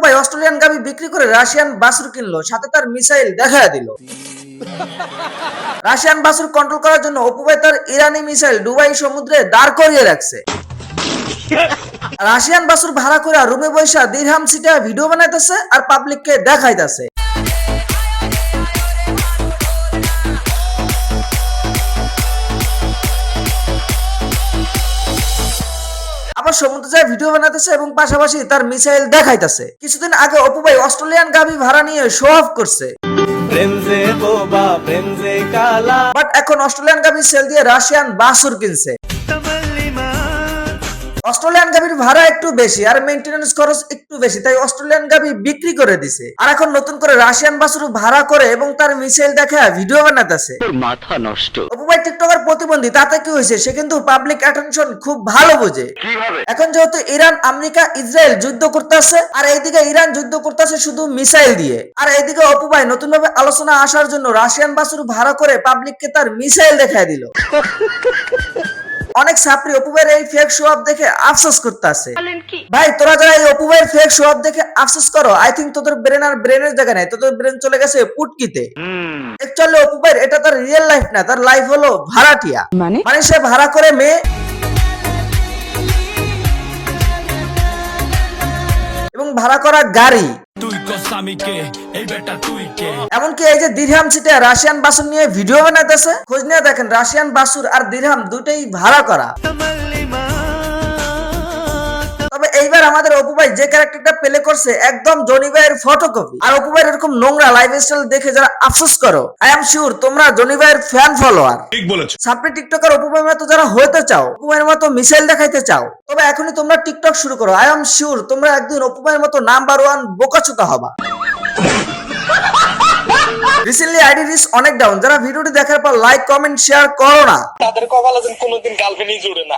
ভাই অস্ট্রেলিয়ান গাবি বিক্রি করে রাশিয়ান বাছুর কিনলো, সাথে তার মিসাইল দেখায় দিল। রাশিয়ান বাছুর কন্ট্রোল করার জন্য অপু ভাই তার ইরানি মিসাইল দুবাই সমুদ্রে দাঁড় করিয়ে রাখছে। রাশিয়ান বাছুর ভাড়া করে রুমে বৈশা দিরহাম সিটা ভিডিও বানাইতেছে আর পাবলিককে দেখাইতেছে। আবার সমুদ্রে যায় ভিডিও বানাইতেছে এবং পাশাপাশি তার মিসাইল দেখাইতেছে। কিছুদিন আগে অপু ভাই অস্ট্রেলিয়ান গাবি ভাড়া নিয়ে শো অফ করছে। বাট এখন অস্ট্রেলিয়ান গাবি সেল দিয়ে রাশিয়ান বাছুর কিনছে। অস্ট্রেলিয়ান গাবির ভাড়া একটু বেশি আর মেইনটেনেন্স খরচ একটু বেশি, তাই অস্ট্রেলিয়ান গাবি বিক্রি করে দিছে। আর এখন নতুন করে রাশিয়ান বাছুর ভাড়া করে এবং তার মিসাইল দেখা ভিডিও বানাতেছে। মাথা নষ্ট। অপু ভাই টিকটকার প্রতিবন্ধী, তাতে কি হয়েছে, সে কিন্তু পাবলিক অ্যাটেনশন খুব ভালো বোঝে। এখন যেহেতু ইরান আমেরিকা ইসরায়েল যুদ্ধ করতেছে আর এইদিকে ইরান যুদ্ধ করতেছে শুধু মিসাইল দিয়ে, আর এইদিকে অপু ভাই নতুন ভাবে আলোচনা আসার জন্য রাশিয়ান বাছুর ভাড়া করে পাবলিককে তার মিসাইল দেখায় দিল। অনেক ছাত্রী অপু ভাইয়ের এই ফেক শো অফ দেখে আফসোস করতেছে। ভাই তোরা যারা এই অপু ভাইয়ের ফেক শো অফ দেখে আফসোস করো, আই থিঙ্ক তোদের ব্রেন আর ব্রেনের জায়গা নাই, তোদের ব্রেন চলে গেছে পুটকিতে। অ্যাকচুয়ালি অপু ভাইয়ের এটা তার রিয়েল লাইফ না, তার লাইফ হলো ভাড়াটিয়া। মানে সে ভাড়া করে মেয়ে এবং ভাড়া করা গাড়ি, এমনকি এই যে দিরহাম সিটে রাশিয়ান বাছুর নিয়ে ভিডিও বানাইতেছে। খোঁজ নিয়ে দেখেন রাশিয়ান বাছুর আর দিরহাম দুটেই ভাড়া করা। তবে এইবার আমাদের অপু ভাই যে ক্যারেক্টারটা প্লে করছে একদম জনি ভাইয়ের ফটোকপি। আর অপু ভাইয়ের এরকম নোংরা লাইফস্টাইল দেখে যারা আফসোস করো, আই এম শিওর তোমরা জনি ভাইয়ের ফ্যান ফলোয়ার। ঠিক বলেছো। সাপ্রি টিকটকার অপু ভাইয়ের মতো যারা হইতে চাও, অপু ভাইয়ের মতো মিসাইল দেখাইতে চাও, তবে এখনই তোমরা টিকটক শুরু করো। আই এম শিওর তোমরা একদিন অপু ভাইয়ের মতো নাম্বার 1 বোকাচোদা হবা। রিসেন্টলি আইডি রিচ অনেক ডাউন। যারা ভিডিওটি দেখার পর লাইক কমেন্ট শেয়ার করো না, তাদের কপালে কোনোদিন গার্লফ্রেন্ডই জুড়ে না।